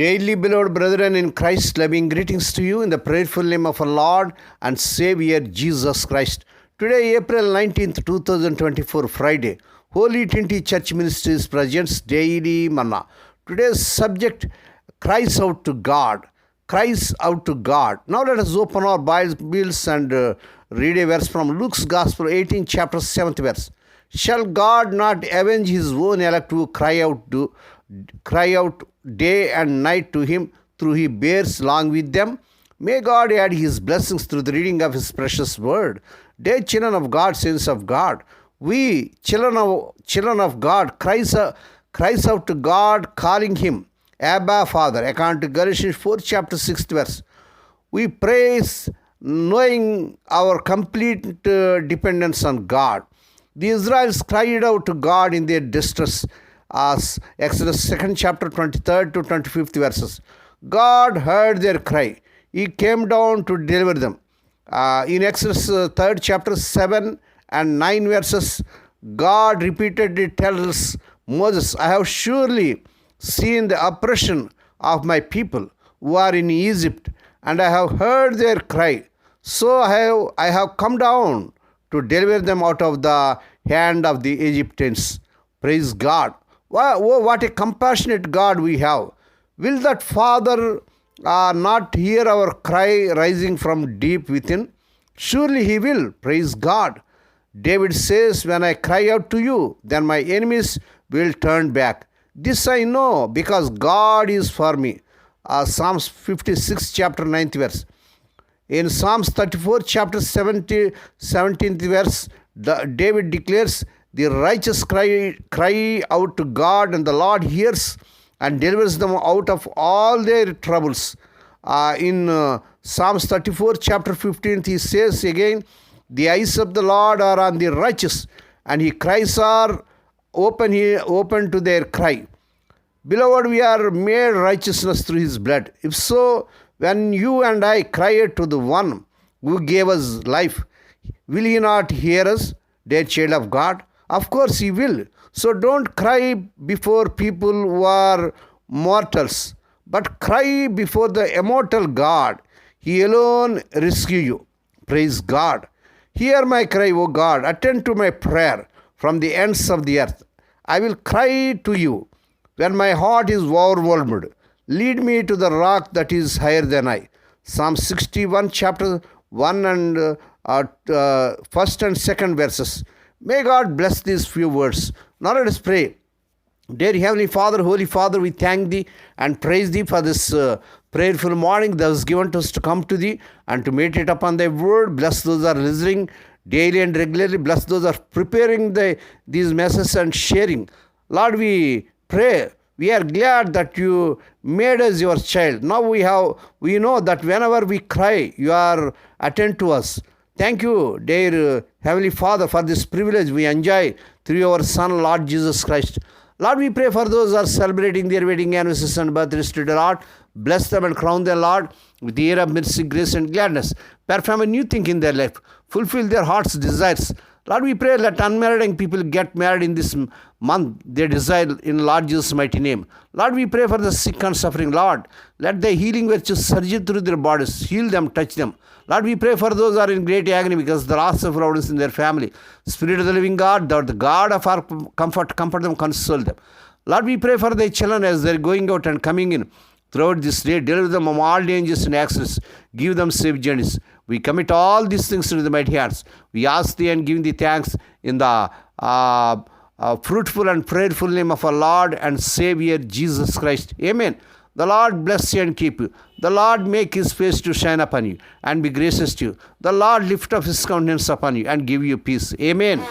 Daily, beloved brethren in Christ, loving greetings to you in the prayerful name of our Lord and Savior Jesus Christ. Today, April 19th, 2024, Friday, Holy Trinity Church Ministries presents Daily Manna. Today's subject, cries out to God. Cries out to God. Now let us open our Bibles and read a verse from Luke's Gospel, 18th chapter, 7th verse. Shall God not avenge his own elect who cry out day and night to him, through he bears along with them? May God add his blessings through the reading of his precious word. Dear children of God, saints of God, we, children of God, cries out to God, calling him Abba, Father, according to Galatians 4 chapter 6 verse. We praise knowing our complete dependence on God. The Israelites cried out to God in their distress, as Exodus 2nd chapter 23rd to 25th verses. God heard their cry. He came down to deliver them. In Exodus 3rd chapter 7 and 9 verses, God repeatedly tells Moses, I have surely seen the oppression of my people who are in Egypt, and I have heard their cry. So I have come down to deliver them out of the hand of the Egyptians. Praise God. What a compassionate God we have. Will that Father not hear our cry rising from deep within? Surely he will. Praise God. David says, when I cry out to you, then my enemies will turn back. This I know, because God is for me. Psalms 56 chapter 9th verse. In Psalms 34 chapter 17th verse, David declares, the righteous cry out to God, and the Lord hears and delivers them out of all their troubles. In Psalms 34 chapter 15, he says again, the eyes of the Lord are on the righteous, and his cries are open to their cry. Beloved, we are made righteousness through his blood. If so, when you and I cry to the one who gave us life, will he not hear us, dear child of God? Of course he will. So don't cry before people who are mortals, but cry before the immortal God. He alone rescue you. Praise God. Hear my cry, O God. Attend to my prayer from the ends of the earth. I will cry to you when my heart is overwhelmed. Lead me to the rock that is higher than I. Psalm 61 chapter 1 and 1st and 2nd verses. May God bless these few words. Now let us pray. Dear Heavenly Father, Holy Father, we thank Thee and praise Thee for this prayerful morning that was given to us to come to Thee and to meditate upon Thy word. Bless those who are listening daily and regularly. Bless those who are preparing these messages and sharing. Lord, we pray. We are glad that you made us your child. Now we know that whenever we cry, you are attend to us. Thank you, dear Heavenly Father, for this privilege we enjoy through our Son, Lord Jesus Christ. Lord, we pray for those who are celebrating their wedding anniversaries and birthdays today, Lord. Bless them and crown them, Lord, with the year of mercy, grace, and gladness. Perform a new thing in their life. Fulfill their heart's desires. Lord, we pray let unmarried people get married in this month, their desire in Lord Jesus' mighty name. Lord, we pray for the sick and suffering. Lord, let the healing virtue surge through their bodies. Heal them, touch them. Lord, we pray for those who are in great agony because of the loss of loved ones in their family. Spirit of the living God, thou art the God of our comfort them, console them. Lord, we pray for their children as they are going out and coming in throughout this day. Deliver them from all dangers and accidents. Give them safe journeys. We commit all these things to the mighty hands. We ask Thee and give Thee thanks in the fruitful and prayerful name of our Lord and Savior Jesus Christ. Amen. The Lord bless you and keep you. The Lord make his face to shine upon you and be gracious to you. The Lord lift up his countenance upon you and give you peace. Amen.